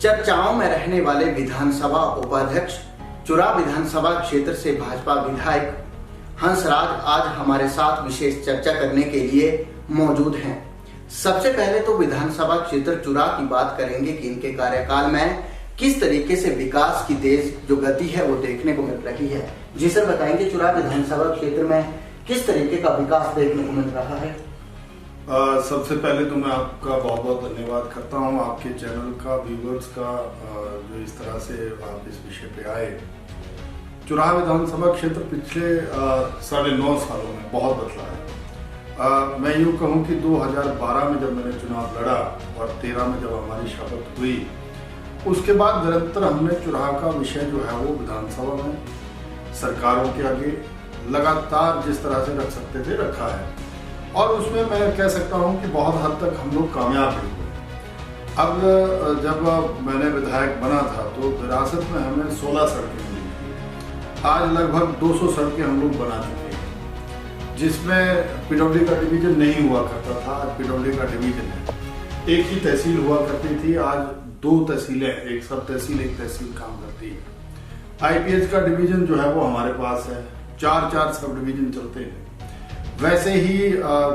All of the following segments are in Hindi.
चर्चाओं में रहने वाले विधानसभा उपाध्यक्ष चुरा विधानसभा क्षेत्र से भाजपा विधायक हंसराज आज हमारे साथ विशेष चर्चा करने के लिए मौजूद हैं। सबसे पहले तो विधानसभा क्षेत्र चुरा की बात करेंगे कि इनके कार्यकाल में किस तरीके से विकास की तेज जो गति है वो देखने को मिल रही है। जी सर, बताएंगे चुरा विधानसभा क्षेत्र में किस तरीके का विकास देखने को मिल रहा है? सबसे पहले तो मैं आपका बहुत बहुत धन्यवाद करता हूं, आपके चैनल का, व्यूवर्स का, जो इस तरह से आप इस विषय पे आए। चुराह विधानसभा क्षेत्र पिछले 9.5 सालों में बहुत बदला है। मैं यूँ कहूँ कि 2012 में जब मैंने चुनाव लड़ा और 13 में जब हमारी शपथ हुई, उसके बाद निरंतर हमने चुराह का विषय जो है वो विधानसभा में सरकारों के आगे लगातार जिस तरह से रख सकते थे रखा है, और उसमें मैं कह सकता हूं कि बहुत हद तक हम लोग कामयाब भी हुए। अब जब मैंने विधायक बना था तो विरासत में हमें 16 सड़कें मिली थी। आज लगभग 200 सड़कें हम लोग बना चुके हैं, जिसमें पिडौली का डिवीजन नहीं हुआ करता था, आज पिडौली का डिवीजन है। एक ही तहसील हुआ करती थी, आज 2 तहसीलें, एक सब तहसील एक तहसील काम करती है। IPH का डिवीजन जो है वो हमारे पास है, 4 सब डिवीजन चलते हैं। वैसे ही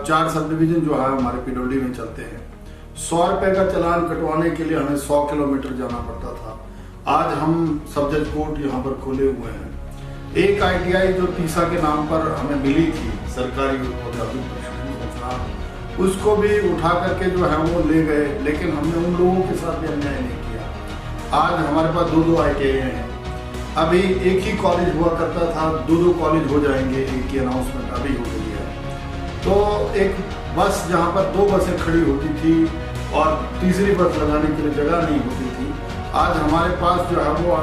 4 सब डिवीजन जो है हमारे पिडौली में चलते हैं। 100 रुपए का चालान कटवाने के लिए हमें 100 किलोमीटर जाना पड़ता था। आज हम सब जज कोर्ट यहाँ पर खोले हुए हैं। एक ITI जो तीसा के नाम पर हमें मिली थी, सरकारी औद्योगिक प्रशिक्षण संस्थान, उसको भी उठा करके जो है वो ले गए, लेकिन हमने उन लोगों के साथ भी अन्याय नहीं किया। आज हमारे पास 2 ITI हैं। अभी एक ही कॉलेज हुआ करता था, 2 कॉलेज हो जाएंगे, एक ही अनाउंसमेंट अभी हो गई है। तो एक बस जहाँ पर 2 बसें खड़ी होती थी और तीसरी बस लगाने के लिए जगह नहीं होती थी, आज हमारे पास जो है वो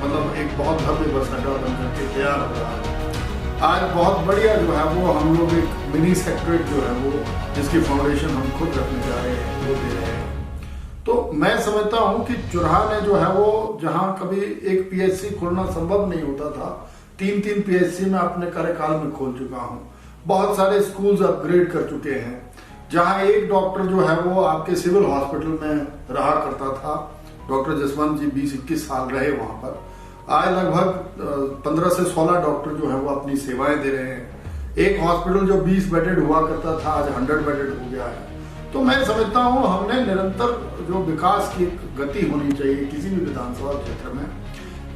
मतलब एक बहुत भव्य बस अड्डा बन करके तैयार हो रहा है। आज बहुत बढ़िया जो है वो हम लोग एक मिनी सेक्रेटरीट जो है वो, जिसकी फाउंडेशन हम खुद रखने जा रहे हैं, वो दे रहे हैं। तो मैं समझता हूँ कि चुराह ने जो है वो, जहाँ कभी एक PHC खोलना संभव नहीं होता था, 3 PHC में अपने कार्यकाल में खोल चुका हूँ। बहुत सारे स्कूल्स अपग्रेड कर चुके हैं। जहां एक डॉक्टर जो है वो आपके सिविल हॉस्पिटल में रहा करता था, डॉक्टर जसवंत जी 20-21 साल रहे वहां पर। आज लगभग 15 से 16 डॉक्टर जो है वो अपनी सेवाएं दे रहे हैं। एक हॉस्पिटल जो 20 बेडेड हुआ करता था आज 100 बेडेड हो गया है। तो मैं समझता हूँ हमने निरंतर जो विकास की गति होनी चाहिए किसी भी विधानसभा क्षेत्र में,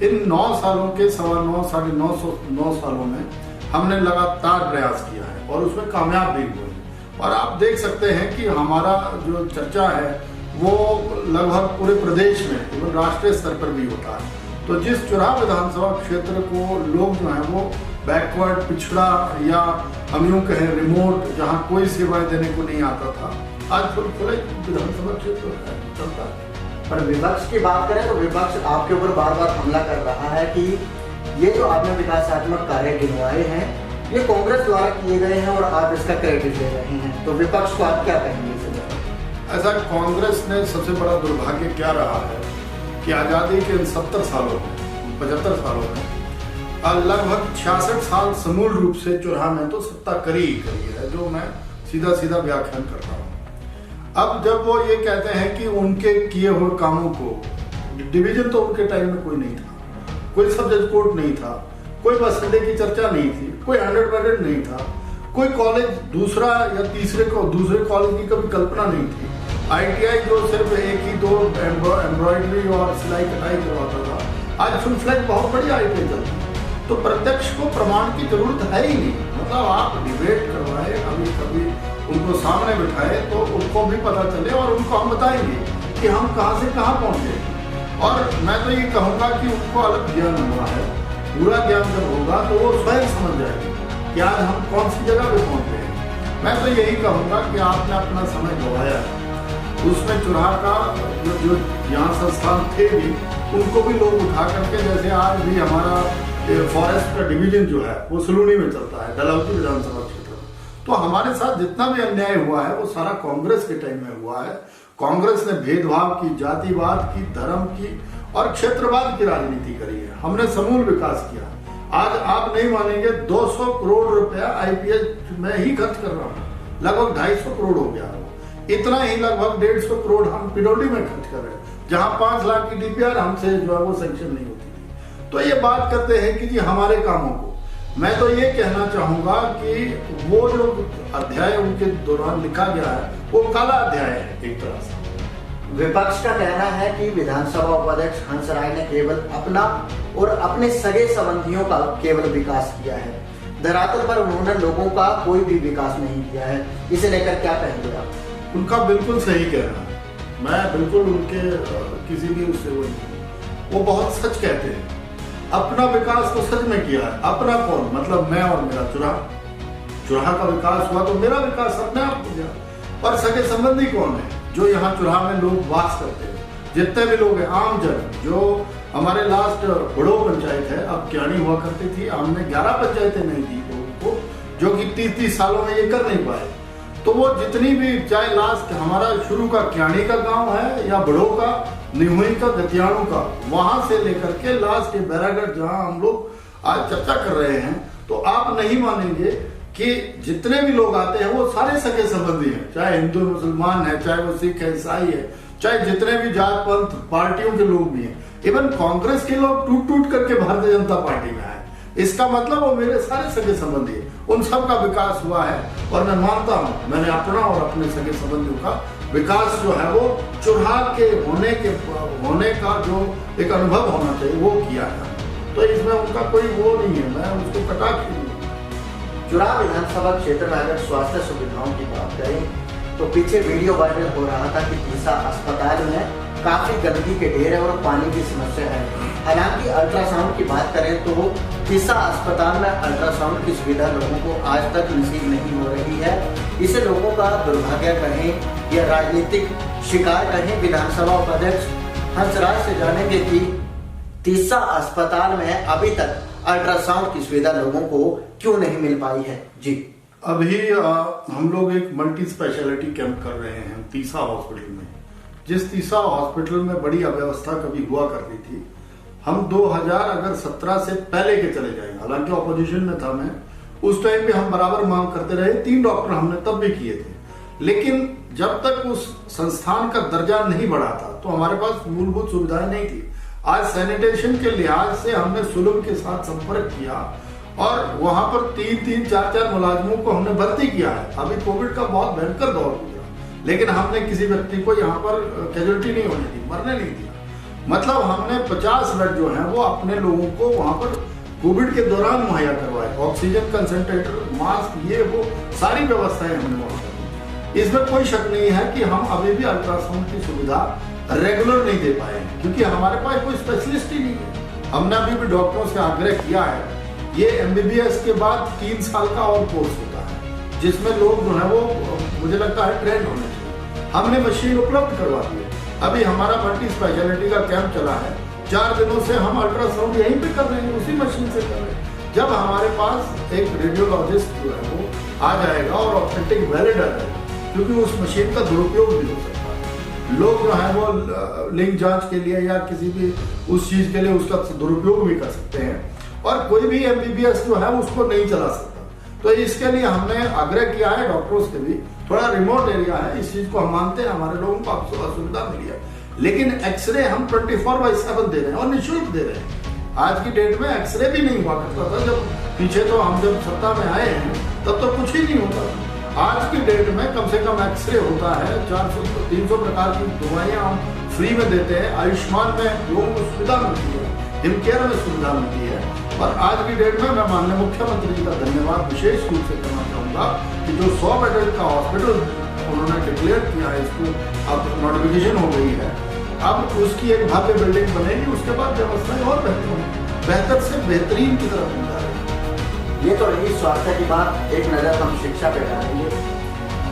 इन 9 सालों के 9.5 सालों में हमने लगातार प्रयास किया है और उसमें कामयाब भी हुए। और आप देख सकते हैं कि हमारा जो चर्चा है वो लगभग पूरे प्रदेश में, केवल राष्ट्रीय स्तर पर भी होता है। तो जिस चुराह विधानसभा क्षेत्र को लोग जो है वो बैकवर्ड, पिछड़ा, या हम यूं कहें रिमोट, जहां कोई सेवाएं देने को नहीं आता था, आज फुल विधानसभा क्षेत्र चलता है। पर विपक्ष की बात करें तो विपक्ष आपके ऊपर बार बार हमला कर रहा है कि ये जो आपने विकासात्मक कार्य गिनवाए हैं ये कांग्रेस द्वारा किए गए हैं और आप इसका क्रेडिट ले रहे हैं। तो विपक्ष को आप क्या कहेंगे इससे? ऐसा कांग्रेस ने सबसे बड़ा दुर्भाग्य क्या रहा है कि आजादी के इन 70 सालों में, 75 सालों में लगभग 66 साल समूल रूप से चुराह में तो सत्ता करी है, जो मैं सीधा व्याख्यान करता हूँ। अब जब वो ये कहते हैं कि उनके किए हुए कामों को, डिवीजन तो उनके टाइम में कोई नहीं था, कोई सब जज कोर्ट नहीं था, कोई बस अड्डे की चर्चा नहीं थी, कोई 100 बेडेड नहीं था, कोई कॉलेज दूसरा या दूसरे कॉलेज की कभी कल्पना नहीं थी। ITI जो सिर्फ 1-2 एम्ब्रॉयडरी और सिलाई कटाई करवाता था, आज फुल फ्लैग बहुत बड़ी ITI चलती है। तो प्रत्यक्ष को प्रमाण की जरूरत है ही नहीं। मतलब आप डिबेट करवाए, कभी उनको सामने बिठाए तो उनको भी पता चले और उनको हम बताएंगे कि हम कहाँ से कहाँ पहुंचे। और मैं तो ये कहूँगा कि उनको अलग ज्ञान हुआ है, पूरा ज्ञान जब होगा तो वो स्वयं समझ जाएंगे कि आज हम कौन सी जगह पे पहुंचे हैं। मैं तो यही कहूँगा कि आपने अपना समय गंवाया है। उसमें चुराह का जो यहाँ संस्थान थे भी, उनको भी लोग उठा करके, जैसे आज भी हमारा फॉरेस्ट का डिवीजन जो है वो सलूनी में चलता है, डलहौजी विधानसभा क्षेत्र में। तो हमारे साथ जितना भी अन्याय हुआ है वो सारा कांग्रेस के टाइम में हुआ है। कांग्रेस ने भेदभाव की, जातिवाद की, धर्म की और क्षेत्रवाद की राजनीति करी है। हमने समूल विकास किया। आज आप नहीं मानेंगे, 200 करोड़ रुपया IPH में ही खर्च कर रहा हूँ, लगभग 250 करोड़ हो गया। इतना ही लगभग 150 करोड़ हम पिडोली में खर्च कर रहे हैं, जहां 5 लाख की डीपीआर हमसे जो है वो सैंक्शन नहीं होती थी। तो ये बात करते हैं कि जी हमारे कामों को, मैं तो ये कहना चाहूंगा कि वो जो अध्याय उनके दौरान लिखा गया है वो काला अध्याय है एक तरह से। विपक्ष का कहना है कि विधानसभा उपाध्यक्ष हंसराज ने केवल अपना और अपने सगे संबंधियों का केवल विकास किया है, धरातल पर उन्होंने लोगों का कोई भी विकास नहीं किया है। इसे लेकर क्या कहेंगे आप? उनका बिल्कुल सही कहना है, मैं बिल्कुल उनके किसी भी उससे वो बहुत सच कहते हैं। अपना विकास तो सच में किया है, अपना कौन, मतलब मैं और मेरा चुराहा का विकास हुआ तो मेरा विकास अपने आप हो गया। और सगे संबंधी कौन है? जो यहाँ चुराहा में लोग वास करते हैं, जितने भी लोग हैं, आम जन, जो हमारे लास्ट बड़ो पंचायत है, अब क्याणी हुआ करती थी, हमने 11 पंचायतें नहीं दी लोगों को, जो कि 30-30 सालों में ये कर नहीं पाए। तो वो जितनी भी, चाहे लास्ट हमारा शुरू का क्याणी का गांव है या बड़ो का, निहुई का, दतियाणु का, वहां से लेकर के लास्ट के बैरागढ़ जहां हम लोग आज चर्चा कर रहे हैं, तो आप नहीं मानेंगे कि जितने भी लोग आते हैं वो सारे सगे संबंधी हैं, चाहे हिंदू मुसलमान है, चाहे वो सिख है, ईसाई है, चाहे जितने भी जात पंथ पार्टियों के लोग भी हैं। इवन कांग्रेस के लोग टूट टूट करके भारतीय जनता पार्टी में आए, इसका मतलब वो मेरे सारे सगे संबंधी हैं, उन सब का विकास हुआ है। और मैं मानता हूँ मैंने अपना और अपने सगे संबंधियों का विकास जो है वो चुराहा के होने का जो एक अनुभव होना चाहिए वो किया है। तो इसमें उनका कोई वो नहीं है, मैं उसको कटाक्ष नहीं। चुराहा विधानसभा क्षेत्र में अगर स्वास्थ्य सुविधाओं की बात करें तो पीछे वीडियो वायरल हो रहा था कि तीसा अस्पताल में काफी गंदगी के ढेर है और पानी की समस्या है। हालांकि अल्ट्रासाउंड की बात करें तो तीसा अस्पताल में अल्ट्रासाउंड की सुविधा लोगों को आज तक नसीब नहीं हो रही है। इसे लोगों का दुर्भाग्य कहें या राजनीतिक शिकार कहें। विधानसभा उपाध्यक्ष हंसराज से जानेंगे कि तीसा अस्पताल में अभी तक अल्ट्रासाउंड की सुविधा लोगों को क्यों नहीं मिल पाई है। जी, अभी हम लोग एक मल्टी स्पेशलिटी कैंप कर रहे हैं तीसा हॉस्पिटल में। जिस तीसा हॉस्पिटल में बड़ी अव्यवस्था कभी हुआ करती थी, हम 2017 से पहले के चले जाएंगे, हालांकि ऑपोजिशन में था मैं, उस टाइम भी हम बराबर मांग करते रहे, 3 डॉक्टर हमने तब भी किए थे। लेकिन जब तक उस संस्थान का दर्जा नहीं बढ़ा था तो हमारे पास मूलभूत सुविधाएं नहीं थी। आज सैनिटेशन के लिहाज से हमने सुलभ के साथ संपर्क किया और वहां पर 3-3, 4-4 मुलाजिमों को हमने भर्ती किया है। अभी कोविड का बहुत भयंकर दौर हुआ, लेकिन हमने किसी व्यक्ति को यहाँ पर कैजुअलिटी नहीं होने दी, मरने नहीं दिया। मतलब हमने 50 बेड जो है वो अपने लोगों को वहां पर कोविड के दौरान मुहैया करवाए, ऑक्सीजन कंसंट्रेटर, मास्क, ये वो सारी व्यवस्थाएं हमने वहां पर। इसमें कोई शक नहीं है कि हम अभी भी अल्ट्रासाउंड की सुविधा रेगुलर नहीं दे पाए हैं, क्योंकि हमारे पास कोई स्पेशलिस्ट ही नहीं है। हमने अभी भी डॉक्टरों से आग्रह किया है, ये MBBS के बाद 3 साल का और कोर्स होता है, जिसमें लोग जो है वो मुझे लगता है ट्रेंड होने चाहिए। हमने मशीन उपलब्ध करवा दी है। अभी हमारा मल्टी स्पेशलिटी का कैंप चला है, 4 दिनों से हम अल्ट्रासाउंड यहीं पे कर रहे हैं, उसी मशीन से कर रहे हैं। जब हमारे पास एक रेडियोलॉजिस्ट जो है वो आ जाएगा और ऑथेंटिक वैलिड आ जाएगा, क्योंकि उस मशीन का दुरुपयोग भी हो सकता है। लोग जो है वो लिंग जांच के लिए या किसी भी उस चीज के लिए उसका दुरुपयोग भी कर सकते हैं, और कोई भी MBBS जो है उसको नहीं चला सकता। तो इसके लिए हमने आग्रह किया है डॉक्टर्स के भी, थोड़ा रिमोट एरिया है, इस चीज को हम मानते हैं, हमारे लोगों को आपको असुविधा मिली है, लेकिन एक्सरे हम 24/7 दे रहे हैं और निःशुल्क दे रहे हैं। आज की डेट में एक्सरे भी नहीं हुआ करता था, जब पीछे तो हम जब सत्ता में आए हैं तब तो कुछ ही नहीं होता था। आज की डेट में कम से कम एक्सरे होता है, 400-300 प्रकार की दवाइयां हम फ्री में देते हैं। आयुष्मान में लोगों को सुविधा मिलती है, हिमकेयर में सुविधा मिलती है। और आज की डेट में मैं माननीय मुख्यमंत्री जी का धन्यवाद विशेष रूप से करना चाहूंगा कि जो 100 बेड का हॉस्पिटल उन्होंने डिक्लेयर किया है, इसको अब नोटिफिकेशन हो गई है, अब उसकी एक भव्य बिल्डिंग बनेगी, उसके बाद व्यवस्थाएं और बेहतर होंगी, बेहतर से बेहतरीन की तरफ मिल रहा है। ये तो रही स्वास्थ्य की बात। एक नजर हम शिक्षा पे डालेंगे।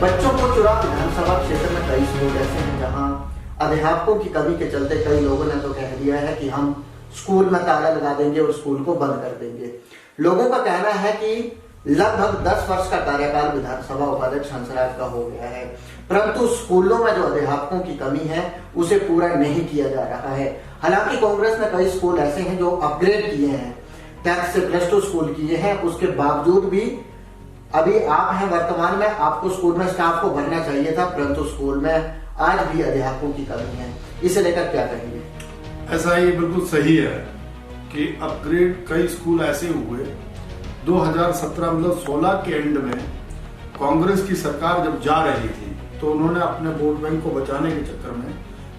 बच्चों को चुराहा विधानसभा क्षेत्र में कई स्कूल ऐसे हैं जहां अध्यापकों की कमी के चलते कई लोगों ने तो कह दिया है कि हम स्कूल में ताला लगा देंगे और स्कूल को बंद कर देंगे। लोगों का कहना है कि लगभग 10 वर्ष का कार्यकाल विधानसभा उपाध्यक्ष हंसराज का हो गया है, परंतु स्कूलों में जो अध्यापकों की कमी है उसे पूरा नहीं किया जा रहा है। हालांकि कांग्रेस ने कई स्कूल ऐसे हैं जो अपग्रेड किए हैं, टैक्स से +2 स्कूल किए हैं, उसके बावजूद भी अभी आप हैं वर्तमान में, आपको स्कूल में स्टाफ को भरना चाहिए था, परंतु स्कूल में आज भी अध्यापकों की कमी है, इसे लेकर क्या कहेंगे? ऐसा ही बिल्कुल सही है कि अपग्रेड कई स्कूल ऐसे हुए 2017 मतलब 16 के एंड में कांग्रेस की सरकार जब जा रही थी तो उन्होंने अपने वोट बैंक को बचाने के चक्कर में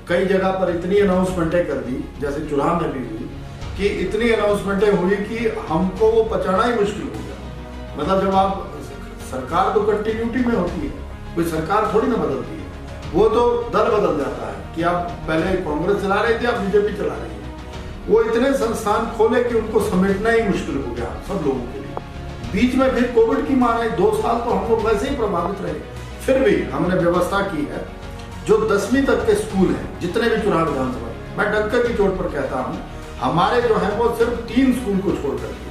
कई जगह पर इतनी अनाउंसमेंटें कर दी, जैसे चुनाव में भी हुई, कि इतनी अनाउंसमेंटें हुई कि हमको वो बचाना ही मुश्किल हो गया। मतलब जब आप सरकार तो कंटिन्यूटी में होती है, कोई सरकार थोड़ी ना बदलती है, वो तो दल बदल जाता है कि आप पहले कांग्रेस चला रहे थे, आप बीजेपी चला रही है। वो इतने संस्थान खोले कि उनको समेटना ही मुश्किल हो गया सब लोगों के लिए। बीच में फिर कोविड की मार आई, 2 साल तो हम लोग वैसे ही प्रभावित रहे। फिर भी हमने व्यवस्था की है, जो 10वीं तक के स्कूल हैं, जितने भी चुनाव विधानसभा, मैं डंकर की चोट पर कहता हूँ, हमारे जो है वो सिर्फ 3 स्कूल को छोड़ करके,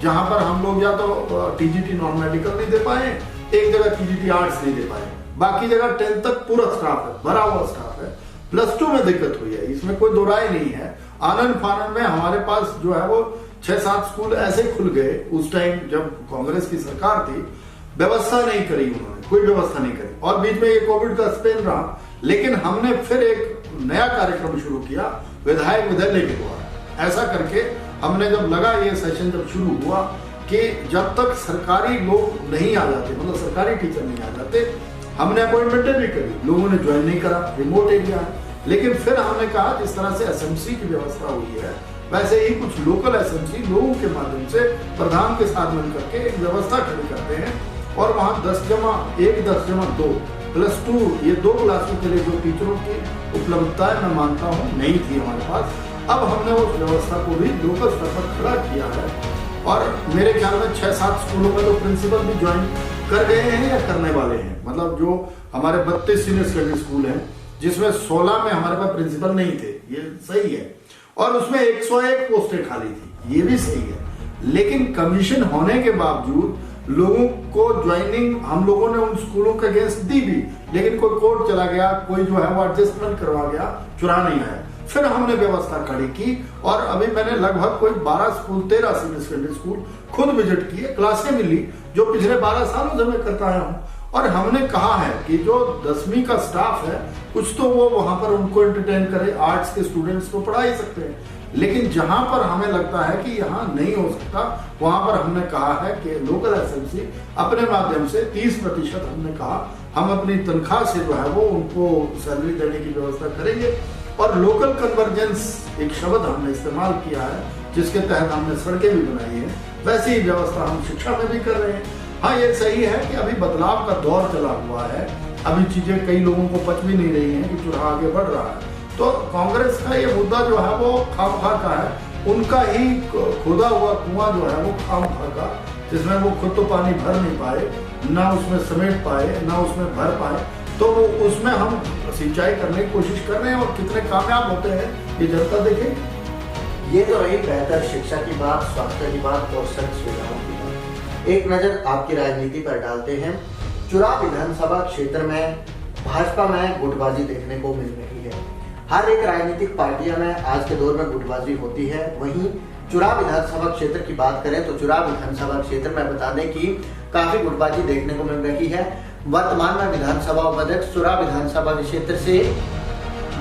जहां पर हम लोग या तो टीजीटी नॉन मेडिकल नहीं दे पाए, एक जगह टीजीटी आर्ट्स नहीं दे पाए, बाकी जगह 10th तक पूरा स्टाफ है, भरा हुआ स्टाफ है। +2 में दिक्कत हुई है, इसमें कोई दो राय नहीं है। आनंद फानंद में हमारे पास जो है वो 6-7 स्कूल ऐसे खुल गए उस टाइम जब कांग्रेस की सरकार थी, व्यवस्था नहीं करी उन्होंने, कोई व्यवस्था नहीं करी, और बीच में ये कोविड का स्पेन रहा। लेकिन हमने फिर एक नया कार्यक्रम शुरू किया विधायक विद्यालय के द्वारा। ऐसा करके हमने जब लगा ये सेशन जब शुरू हुआ कि जब तक सरकारी लोग नहीं आ जाते, मतलब सरकारी टीचर नहीं आ जाते, हमने अपॉइंटमेंटें भी करी, लोगों ने ज्वाइन नहीं करा, रिमोट एरिया है। लेकिन फिर हमने कहा जिस तरह से एसएमसी की व्यवस्था हुई है, वैसे ही कुछ लोकल एसएमसी लोगों के माध्यम से प्रधान के साथ मिल करके एक व्यवस्था खड़ी करते हैं, और वहाँ 10+1 10+2 +2 ये 2 क्लासों के लिए जो टीचरों की उपलब्धता है, मैं मानता हूँ नहीं थी हमारे पास, अब हमने उस व्यवस्था को भी लोकल स्तर पर खड़ा किया है। और मेरे ख्याल में 6-7 स्कूलों में तो प्रिंसिपल भी ज्वाइन कर गए हैं या करने वाले हैं। मतलब जो हमारे 32 सीनियर सेकेंडरी स्कूल हैं, जिसमें 16 में हमारे पास प्रिंसिपल नहीं थे, ये सही है, और उसमें 101 पोस्टें खाली थी, ये भी सही है। लेकिन कमीशन होने के बावजूद लोगों को ज्वाइनिंग हम लोगों ने उन स्कूलों के अगेंस्ट दी भी, लेकिन कोई कोर्ट चला गया, कोई जो है वो एडजस्टमेंट करवा गया, चुरा नहीं आया। फिर हमने व्यवस्था खड़ी की, और अभी मैंने लगभग कोई 12 स्कूल 13 सीनियर सेकेंडरी स्कूल खुद विजिट किए, क्लासें मिली जो पिछले 12 सालों से मैं करता आया हूँ। और हमने कहा है कि जो 10वीं का स्टाफ है, कुछ तो वो वहां पर उनको एंटरटेन करे, आर्ट्स के स्टूडेंट्स तो पढ़ा ही सकते हैं, लेकिन जहां पर हमें लगता है कि यहाँ नहीं हो सकता, वहां पर हमने कहा है कि लोकल एसएमसी अपने माध्यम से 30% हमने कहा हम अपनी तनख्वाह से जो है वो उनको सैलरी देने की व्यवस्था करेंगे। और लोकल कन्वर्जेंस एक शब्द हमने इस्तेमाल किया है, जिसके तहत हमने सड़कें भी बनाई है, वैसी ही व्यवस्था हम शिक्षा में भी कर रहे हैं। हाँ, ये सही है कि अभी बदलाव का दौर चला हुआ है, अभी चीजें कई लोगों को पच भी नहीं रही हैं कि चुनाव आगे बढ़ रहा है। तो कांग्रेस का ये मुद्दा जो है वो खामखा का है, उनका ही खोदा हुआ कुआं जो है वो खामखा का, जिसमें वो खुद तो पानी भर नहीं पाए, ना उसमें समेट पाए, ना उसमें भर पाए, तो वो उसमें हम सिंचाई करने की कोशिश कर रहे हैं, और कितने कामयाब होते हैं ये जनता देखेगी। ये तो रही बेहतर शिक्षा की बात, स्वास्थ्य की बात और सड़क सुविधाओं की बात। एक नजर आपकी राजनीति पर डालते हैं। चुराव विधानसभा क्षेत्र में भाजपा में गुटबाजी देखने को मिल रही है। हर एक राजनीतिक पार्टियों में आज के दौर में गुटबाजी होती है। वहीं चुराव विधानसभा क्षेत्र की बात करें तो चुराव विधानसभा क्षेत्र में बता दें कि काफी गुटबाजी देखने को मिल रही है। वर्तमान में विधानसभा उपाध्यक्ष चुराव विधानसभा क्षेत्र से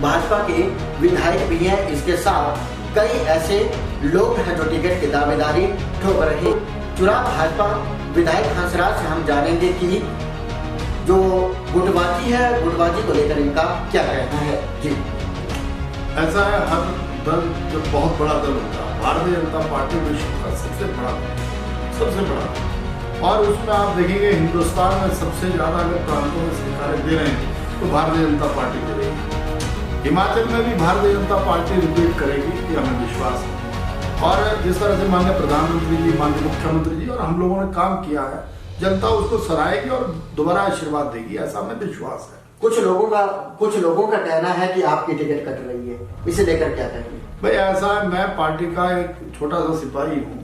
भाजपा के विधायक भी हैं। इसके साथ कई ऐसे लोग हैं जो टिकट की दावेदारी ठोक रहे। चुराव भाजपा विधायक हंसराज से हम जानेंगे कि जो गुटबाजी है, गुटबाजी को लेकर इनका क्या कहना है। जी, ऐसा है, हर दल जब बहुत बड़ा दल होता है, भारतीय जनता पार्टी विश्व का सबसे बड़ा, और उसमें आप देखेंगे हिंदुस्तान में सबसे ज्यादा अगर प्रांतों में सरकारें दे रहे हैं तो भारतीय जनता पार्टी दे रही है। हिमाचल में भी भारतीय जनता पार्टी रिपीट करेगी, ये हमें विश्वास है। और जिस तरह से माननीय प्रधानमंत्री जी, माननीय मुख्यमंत्री जी और हम लोगों ने काम किया है, जनता उसको सराहेगी और दोबारा आशीर्वाद देगी, ऐसा हमें विश्वास है। कुछ लोगों का कहना है कि आपकी टिकट कट रही है, इसे लेकर क्या कहेंगे? भाई ऐसा है, मैं पार्टी का एक छोटा सा सिपाही हूँ।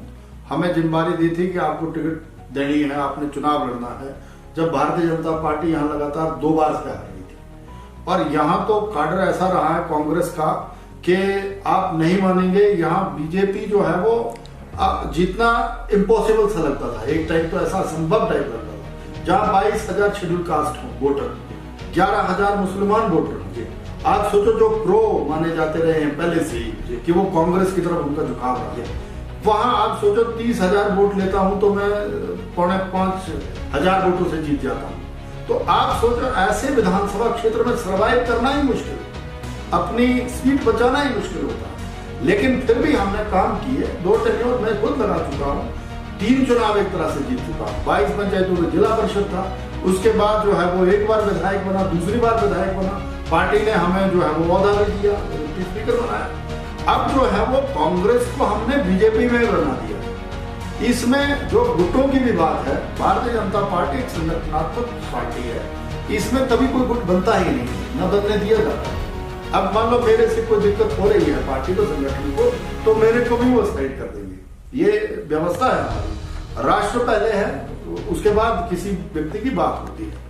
हमें जिम्मेदारी दी थी कि आपको टिकट देनी है, आपने चुनाव लड़ना है। जब भारतीय जनता पार्टी यहाँ लगातार 2 बार से हार रही थी, और यहाँ तो काडर ऐसा रहा है कांग्रेस का कि आप नहीं मानेंगे, यहाँ बीजेपी जो है वो जीतना इम्पॉसिबल सा लगता था। एक टाइप तो ऐसा असंभव टाइप लगता था। जहाँ 22,000 शेड्यूल कास्ट हो वोटर, 11,000 मुसलमान वोटर होंगे। आप सोचो जो प्रो माने जाते रहे हैं पहले से ही कि वो कांग्रेस की तरफ उनका झुकाव रहा है, वहां आप सोचो 30,000 वोट लेता हूं तो मैं 4,500 वोटों से जीत जाता हूं। तो आप सोचो ऐसे विधानसभा क्षेत्र में सर्वाइव करना ही मुश्किल, अपनी सीट बचाना ही मुश्किल होता है। लेकिन फिर भी हमने काम किए, 2 टेन्योर मैं खुद लगा चुका हूँ, 3 चुनाव एक तरह से जीत चुका हूँ। 22 पंचायतों में जिला परिषद था, उसके बाद जो है वो एक बार विधायक बना, दूसरी बार विधायक बना, पार्टी ने हमें जो है वो औहदा भी दिया, स्पीकर बनाया। अब जो है वो कांग्रेस को हमने बीजेपी में बना दिया। इसमें जो गुटों की भी बात है, भारतीय जनता पार्टी एक संगठनात्मक पार्टी है, इसमें कभी कोई गुट बनता ही नहीं, न बनने दिया जाता। अब मान लो मेरे से कोई दिक्कत हो रही है पार्टी को, संगठन को, तो मेरे को भी वो साइड कर देंगे। ये व्यवस्था है हमारी, राष्ट्र पहले है, उसके बाद किसी व्यक्ति की बात होती है।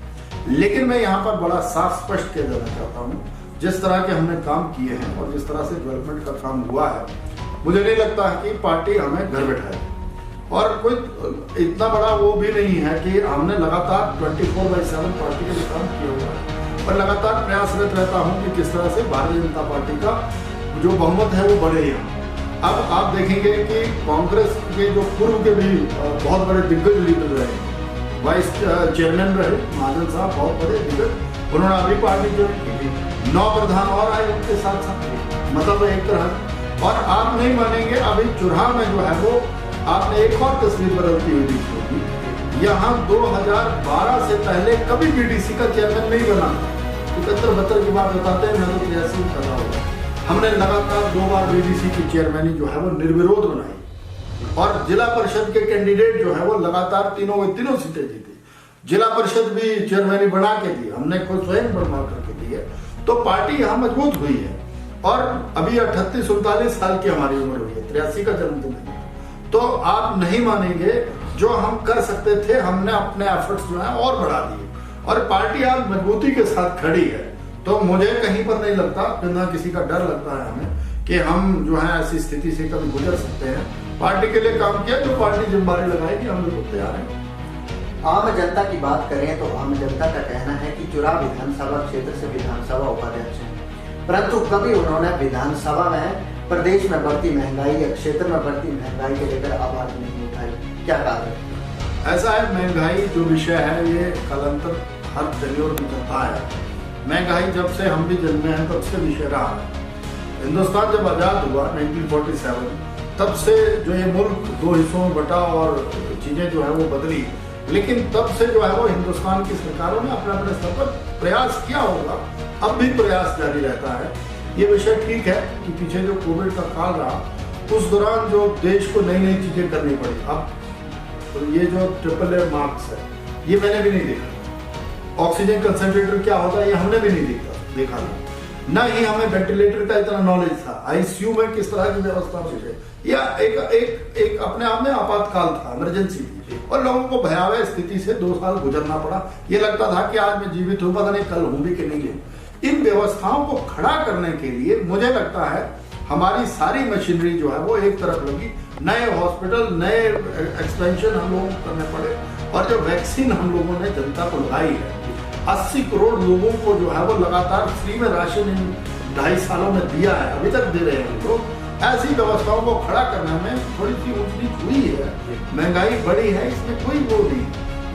लेकिन मैं यहाँ पर बड़ा साफ स्पष्ट कह देना चाहता हूँ, जिस तरह के हमने काम किए हैं और जिस तरह से डेवलपमेंट का काम हुआ है, मुझे नहीं लगता है कि पार्टी हमें घर बैठाए। और कोई इतना बड़ा वो भी नहीं है कि हमने लगातार 24/7 पार्टी के लिए काम किया हुआ है, पर लगातार प्रयासरत रहता हूँ कि किस तरह से भारतीय जनता पार्टी का जो बहुमत है वो बढ़े यहाँ। अब आप देखेंगे कि कांग्रेस के जो पूर्व के भी बहुत बड़े दिग्गज लीडर रहे, वाइस चेयरमैन रहे महाजन साहब, बहुत बड़े दिग्गज, उन्होंने अभी पार्टी ज्वाइन की थी, 9 प्रधान और आए उनके साथ साथ, मतलब एक तरह। और आप नहीं मानेंगे, अभी चुराह में जो है वो आपने एक और तस्वीर बदलती हुई देखी होगी। यहाँ 2012 से पहले कभी बीडीसी का चेयरमैन नहीं बना। 71-72 की बात बताते हैं, मैं तो 83 में कर रहा हूँ। हमने लगातार 2 बार बीडीसी की चेयरमैनी जो है वो निर्विरोध बनाई, और जिला परिषद के कैंडिडेट जो है वो लगातार तीनों सीटें जीती। जिला परिषद भी चेयरमैनी बना के दी, हमने खुद स्वयं बनवा करके दी है। तो पार्टी यहाँ मजबूत हुई है, और अभी 38-39 साल की हमारी उम्र हुई है, 83 का जन्मदिन है। तो आप नहीं मानेंगे, जो हम कर सकते थे हमने अपने एफर्ट्स जो है और बढ़ा दिए, और पार्टी आज मजबूती के साथ खड़ी है। तो मुझे कहीं पर नहीं लगता, ना किसी का डर लगता है हमें कि हम जो है ऐसी स्थिति से कभी गुजर सकते हैं। पार्टी के लिए काम किया, जो पार्टी जिम्मेदारी लगाएगी हम लोग तैयार हैं। आम जनता की बात करें तो आम जनता का कहना है कि चुराह विधानसभा क्षेत्र से विधानसभा उपाध्यक्ष हैं, परंतु कभी उन्होंने विधानसभा में प्रदेश में बढ़ती महंगाई या क्षेत्र में बढ़ती महंगाई के लेकर आवाज नहीं उठाई, क्या कारण है? ऐसा है, महंगाई जो विषय है ये कालांतर हर टेन्योर में चलता है। महंगाई जब से हम भी जन्मे हैं तब से विषय रहा है। हिंदुस्तान जब आजाद हुआ 1947, तब से जो ये मुल्क 2 हिस्सों में बटा और चीजें जो है वो बदली, लेकिन तब से जो है वो हिंदुस्तान की सरकारों ने अपने अपने स्तर पर प्रयास किया होगा, अब भी प्रयास जारी रहता है। ये विषय ठीक है कि पीछे जो कोविड का काल रहा, उस दौरान जो देश को नई चीजें करनी पड़ी। अब तो ये जो AAA मार्क्स है, ये मैंने भी नहीं देखा। ऑक्सीजन कंसंट्रेटर क्या होता है ये हमने भी नहीं देखा न ही हमें वेंटिलेटर का इतना नॉलेज था, आईसीयू में किस तरह की व्यवस्था होती है, या एक अपने आप में आपातकाल था, इमरजेंसी थी, और लोगों को भयावह स्थिति से 2 साल गुजरना पड़ा। ये लगता था कि आज मैं जीवित हूं, पता नहीं कल हूं भी कि नहीं हूं। इन व्यवस्थाओं को खड़ा करने के लिए मुझे लगता है हमारी सारी मशीनरी जो है वो एक तरफ लगी, नए हॉस्पिटल, नए एक्सपेंशन हम लोगों को करने पड़े, और जो वैक्सीन हम लोगों ने जनता को लगाई है, 80 करोड़ लोगों को जो है वो लगातार फ्री में राशन इन 2.5 सालों में दिया है, अभी तक दे रहे हैं लोग। ऐसी व्यवस्थाओं को खड़ा करने में थोड़ी सी ऊंच नीच हुई है, महंगाई बढ़ी है, इसमें कोई वो नहीं,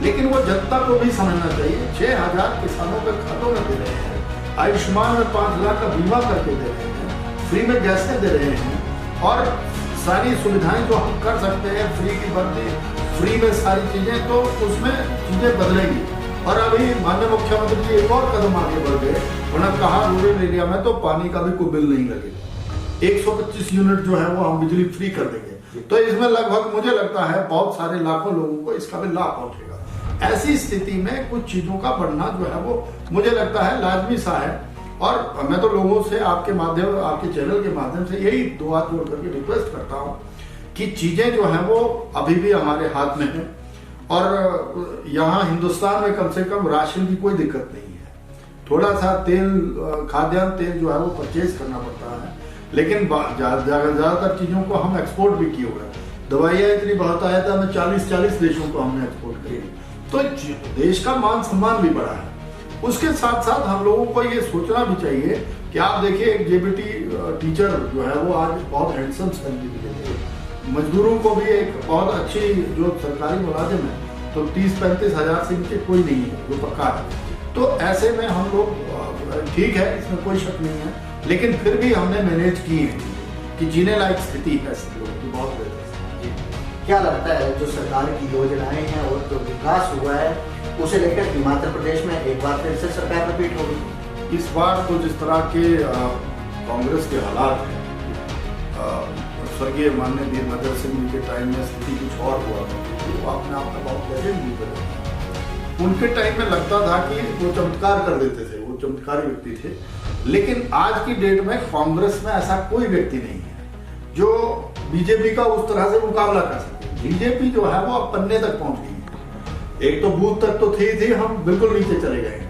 लेकिन वो जनता को भी समझना चाहिए। 6,000 किसानों के खातों में दे रहे हैं, आयुष्मान में 5 लाख का बीमा करके दे रहे हैं, फ्री में गैसें दे रहे हैं, और सारी सुविधाएं जो हम कर सकते हैं, फ्री की भर्ती, फ्री में सारी चीजें, तो उसमें चीजें बदलेंगी। और अभी माननीय मुख्यमंत्री जी एक और कदम आगे बढ़ गए, उन्होंने कहा रूरल एरिया में तो पानी का भी कोई बिल नहीं लगेगा, 125 यूनिट जो है वो हम बिजली फ्री कर देंगे। तो इसमें लगभग मुझे लगता है बहुत सारे लाखों लोगों को इसका भी लाभ पहुंचेगा। ऐसी स्थिति में कुछ चीजों का बढ़ना जो है वो मुझे लगता है लाजमी सा है, और मैं तो लोगों से आपके माध्यम, आपके चैनल के माध्यम से यही 2 हाथ जोड़ करके रिक्वेस्ट करता हूँ कि चीजें जो है वो अभी भी हमारे हाथ में है, और यहाँ हिंदुस्तान में कम से कम राशन की कोई दिक्कत नहीं है। थोड़ा सा तेल, खाद्यान्न तेल जो है वो परचेज करना पड़ता है, लेकिन ज्यादातर चीजों को हम एक्सपोर्ट भी किए हुए हैं। दवाइयाँ इतनी बहुत आया था, हमें 40 देशों को हमने एक्सपोर्ट किए। तो देश का मान सम्मान भी बढ़ा है। उसके साथ साथ हम लोगों को ये सोचना भी चाहिए कि आप देखिए एक जेबीटी टीचर जो है वो आज बहुत हैंडसम सैलरी देते हैं, मजदूरों को भी एक बहुत अच्छी जो सरकारी मुलाजिम है तो 30-35 हजार से नीचे कोई नहीं है जो पक्का है। तो ऐसे में हम लोग ठीक है, इसमें कोई शक नहीं है, लेकिन फिर भी हमने मैनेज की है कि जीने लायक स्थिति है सब लोगों की बहुत बेहतर। क्या लगता है जो सरकार की योजनाएं हैं और जो विकास हुआ है उसे लेकर हिमाचल प्रदेश में एक बार फिर से सरकार रिपीट होगी? इस बार तो जिस तरह के कांग्रेस के हालात हैं, स्वर्गीय माननीय वीरभद्र सिंह जी के टाइम में स्थिति कुछ और हुआ था, वो अपने आप में बहुत गहरे भी बने। उनके टाइम में लगता था कि वो चमत्कार कर देते थे, वो चमत्कारी व्यक्ति थे, लेकिन आज की डेट में कांग्रेस में ऐसा कोई व्यक्ति नहीं है जो बीजेपी का उस तरह से मुकाबला कर सके। बीजेपी जो है वो अब पन्ने तक पहुंच गई है, एक तो बूथ तक तो थी हम बिल्कुल नीचे चले गए।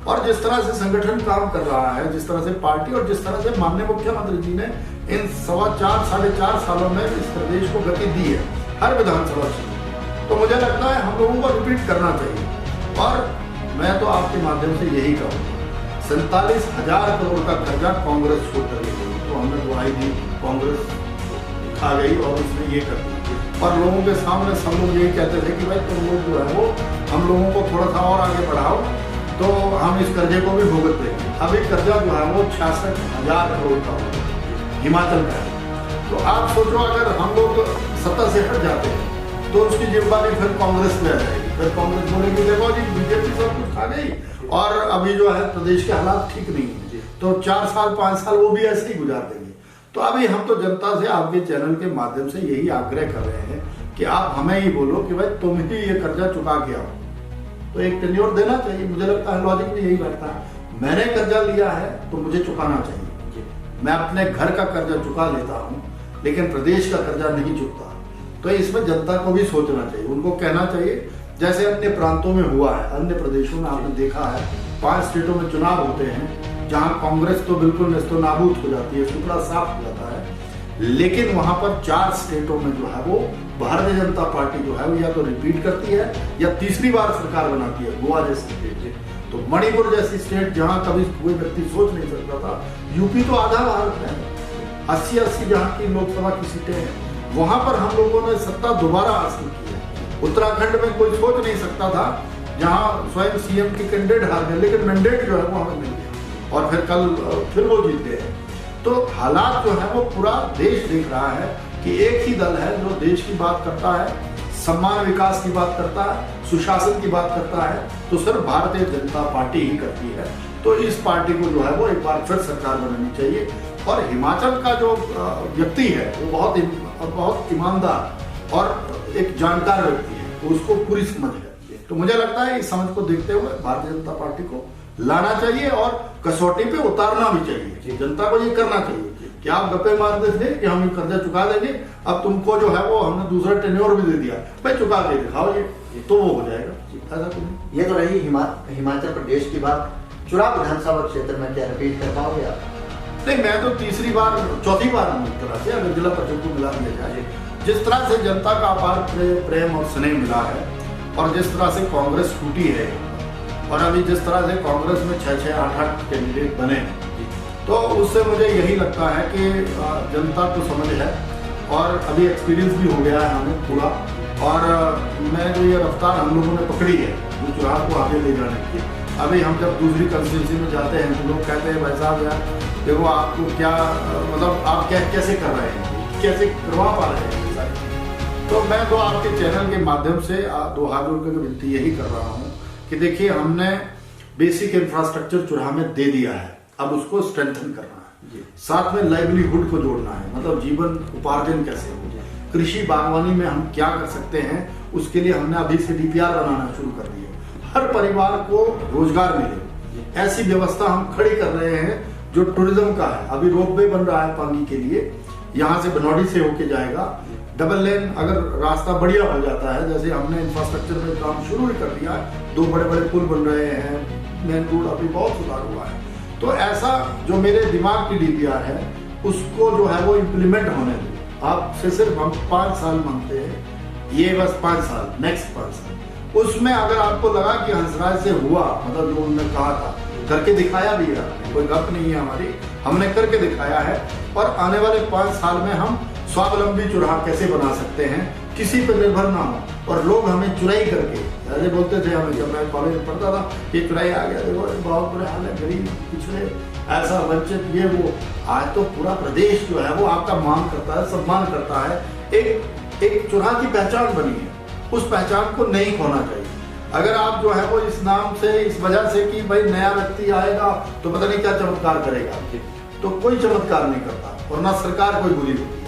और जिस तरह से संगठन काम कर रहा है, जिस तरह से पार्टी और जिस तरह से माननीय मुख्यमंत्री जी ने इन 4.25-4.5 सालों में इस प्रदेश को गति दी है हर विधानसभा क्षेत्र, तो मुझे लगता है हम लोगों को रिपीट करना चाहिए। और मैं तो आपके माध्यम से यही कहूँगा, 47,000 करोड़ का कर्जा कांग्रेस छोड़ कर गई, तो हमने दुआई दी, कांग्रेस खा गई और उसने ये कर दिया। और लोगों के सामने सब लोग यही कहते थे कि भाई तुम लोग जो है वो हम लोगों को थोड़ा सा और आगे बढ़ाओ तो हम इस कर्जे को भी भुगत देंगे। अभी कर्जा जो है वो 66,000 करोड़ का हो हिमाचल का है। तो आप सोचो अगर हम लोग सत्ता से हट जाते हैं तो उसकी जिम्मेदारी फिर कांग्रेस में आ जाएगी, फिर कांग्रेस बोलेगी देखो जी बीजेपी सब कुछ खा गई और अभी जो है प्रदेश के हालात ठीक नहीं है, तो 4 साल 5 साल वो भी ऐसे ही गुजार देंगे। तो अभी हम तो जनता से आपके चैनल के माध्यम से यही आग्रह कर रहे हैं कि आप हमें ही बोलो कि भाई तुम ही ये कर्जा चुका के आओ, तो एक टेन्योर देना चाहिए। मुझे लगता है लॉजिक में यही बैठता है, मैंने कर्जा लिया है तो मुझे चुकाना चाहिए। मैं अपने घर का कर्जा चुका लेता हूँ लेकिन प्रदेश का कर्जा नहीं चुकता, तो इसमें जनता को भी सोचना चाहिए, उनको कहना चाहिए जैसे अन्य प्रांतों में हुआ है, अन्य प्रदेशों में आपने देखा है 5 स्टेटों में चुनाव होते हैं जहां कांग्रेस तो बिल्कुल नेस्तनाबूद हो जाती है, टुकड़ा साफ हो जाता है, लेकिन वहां पर 4 स्टेटों में जो है वो भारतीय जनता पार्टी जो है वो या तो रिपीट करती है या तीसरी बार सरकार बनाती है। गोवा जैसी स्टेट, तो मणिपुर जैसी स्टेट जहां कभी कोई व्यक्ति सोच नहीं सकता था, यूपी तो आधा भारत है, 80 जहां की लोकसभा की सीटें हैं, वहां पर हम लोगों ने सत्ता दोबारा हासिल की है। उत्तराखंड में कोई सोच नहीं सकता था, जहां स्वयं सीएम की कैंडिडेट हार गए, लेकिन मैंडेट जो है वो हमें मिल गया और फिर कल फिर वो जीत गए। तो हालात जो है वो पूरा देश देख रहा है कि एक ही दल है जो देश की बात करता है, सम्मान विकास की बात करता है, सुशासन की बात करता है, तो सिर्फ भारतीय जनता पार्टी ही करती है। तो इस पार्टी को जो है वो एक बार फिर सरकार बनानी चाहिए। और हिमाचल का जो व्यक्ति है वो बहुत ईमानदार और एक जानकार व्यक्ति है, तो उसको पूरी समझ है। तो मुझे लगता है इस समझ को देखते हुए भारतीय जनता पार्टी को लाना चाहिए और कसौटी पे उतारना भी चाहिए। जनता को ये करना चाहिए कि आप गप्पे मारते थे कि हम कर्जा चुका देंगे, अब तुमको जो है वो हमने दूसरा टेन्योर भी दे दिया, भाई चुका के दिखाओ, ये तो वो हो जाएगा। ऐसा तो ये तो रही हिमाचल प्रदेश की बात। चुनाव विधानसभा क्षेत्र में क्या रिपीट कर पाओगे आप? नहीं, मैं तो चौथी बार हूँ इस तरह से, अगर जिला परिषद को मिला दिया जाए, जिस तरह से जनता का अपार प्रेम और स्नेह मिला है और जिस तरह से कांग्रेस टूटी है और अभी जिस तरह से कांग्रेस में 6-6, 8-8 कैंडिडेट बने, तो उससे मुझे यही लगता है कि जनता को समझ है और अभी एक्सपीरियंस भी हो गया है हमें पूरा। और मैं जो ये रफ्तार हम लोगों ने पकड़ी है जो चुनाव को आगे ले जाने की, अभी हम जब दूसरी कंस्टिट्यूंसी में जाते हैं तो लोग कहते हैं भाई साहब यार देखो आपको क्या मतलब आप क्या कैसे कर रहे हैं, कैसे करवा पा रहे हैं। तो मैं तो आपके चैनल के माध्यम से 2 हाथ जोड़ कर विनती यही कर रहा हूँ कि देखिए हमने बेसिक इंफ्रास्ट्रक्चर चुनाव में दे दिया है, अब उसको स्ट्रेंथन करना है, साथ में लाइवलीहुड को जोड़ना है, मतलब जीवन उपार्जन कैसे हो, कृषि बागवानी में हम क्या कर सकते हैं, उसके लिए हमने अभी से डीपीआर बनाना शुरू कर दिया, हर परिवार को रोजगार मिले ऐसी व्यवस्था हम खड़ी कर रहे हैं। जो टूरिज्म का है, अभी रोपवे बन रहा है पानी के लिए, यहाँ से बनौड़ी से होके जाएगा, डबल लेन अगर रास्ता बढ़िया हो जाता है, जैसे हमने इंफ्रास्ट्रक्चर में काम शुरू ही कर दिया है, 2 बड़े-बड़े पुल बन रहे हैं, मेन रोड अभी बहुत सुधार हुआ है, तो ऐसा जो मेरे दिमाग की डीपीआर है उसको जो है वो इम्प्लीमेंट होने दो। आपसे सिर्फ हम 5 साल मांगते हैं, ये बस 5 साल, नेक्स्ट 5 साल उसमें अगर आपको लगा कि हंसराज से हुआ, मतलब जो उन्होंने कहा था, करके दिखाया भी है, कोई गप नहीं है हमारी, हमने करके दिखाया है। और आने वाले 5 साल में हम स्वावलंबी चुराहा कैसे बना सकते हैं, किसी पर निर्भर ना हो। और लोग हमें चुराई करके अरे बोलते थे हमें, जब मैं कॉलेज में पढ़ता था, ये चुराई आ गया, देखो बहुत बुरे हाल है, गरीब पिछड़े, ऐसा वंचित, ये वो। आज तो पूरा प्रदेश जो है वो आपका मान करता है, सम्मान करता है। एक चुराहा की पहचान बनी है, उस पहचान को नहीं खोना चाहिए। अगर आप जो है वो इस नाम से, इस वजह से कि भाई नया व्यक्ति आएगा तो पता नहीं क्या चमत्कार करेगा, तो कोई चमत्कार नहीं करता, और ना सरकार कोई बुरी होती है।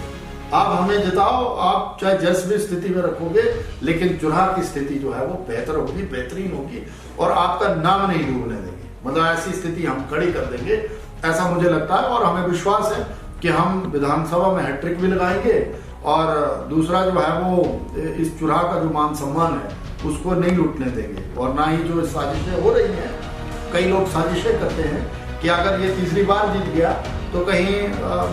आप हमें जिताओ, आप चाहे जैसी भी स्थिति में रखोगे, लेकिन चुराहा की स्थिति जो है वो बेहतर होगी, बेहतरीन होगी, और आपका नाम नहीं डूबने देंगे। मतलब ऐसी स्थिति हम खड़ी कर देंगे, ऐसा मुझे लगता है। और हमें विश्वास है कि हम विधानसभा में हैट्रिक भी लगाएंगे, और दूसरा जो है वो इस चुराहा का जो मान सम्मान है उसको नहीं लूटने देंगे। और ना ही जो साजिशें हो रही हैं, कई लोग साजिशें करते हैं कि अगर ये तीसरी बार जीत गया तो कहीं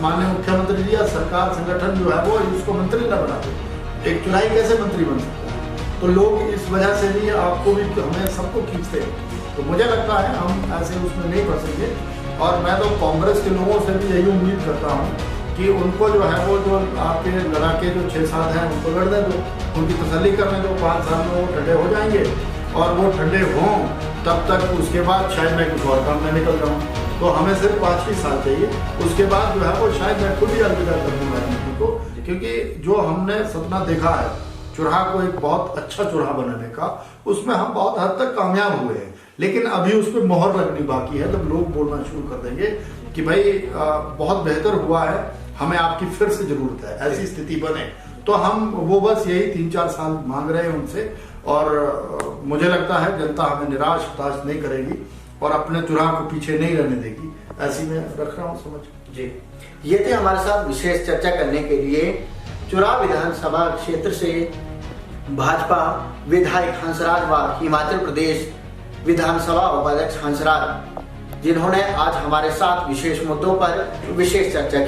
माननीय मुख्यमंत्री जी या सरकार संगठन जो है वो इसको मंत्री न बना दे। एक चुराई कैसे मंत्री बन सकता है? तो लोग इस वजह से भी आपको भी, हमें सबको खींचते हैं। तो मुझे लगता है हम ऐसे उसमें नहीं फंसेंगे। और मैं तो कांग्रेस के लोगों से भी यही उम्मीद करता हूँ कि उनको जो है वो, जो आपके लड़ाके जो 6-7 हैं उनको लड़ने दो, उनकी तसल्ली करने दो। 5 साल में वो ठंडे हो जाएंगे, और वो ठंडे हों तब तक, उसके बाद शायद मैं कुछ और काम में निकल जाऊँ। तो हमें सिर्फ 5 ही साल चाहिए, उसके बाद जो है वो शायद मैं खुद ही अलविदा कर दूँ राजनीति को। क्योंकि जो हमने सपना देखा है चुराहा को एक बहुत अच्छा चुराहा बनाने का, उसमें हम बहुत हद तक कामयाब हुए हैं। लेकिन अभी उस पर मोहर लगनी बाकी है, जब लोग बोलना शुरू कर देंगे कि भाई बहुत बेहतर हुआ है, हमें आपकी फिर से जरूरत है, ऐसी स्थिति बने, तो हम वो बस यही 3-4 साल मांग रहे हैं उनसे। और मुझे लगता है जनता हमें निराश हताश नहीं करेगी, और अपने चुराहा को पीछे नहीं रहने देगी, ऐसी मैं रख रहा हूँ समझ जी। ये थे हमारे साथ विशेष चर्चा करने के लिए चुराहा विधानसभा क्षेत्र से भाजपा विधायक हंसराज व हिमाचल प्रदेश विधानसभा उपाध्यक्ष हंसराज, जिन्होंने आज हमारे साथ विशेष मुद्दों पर विशेष चर्चा की।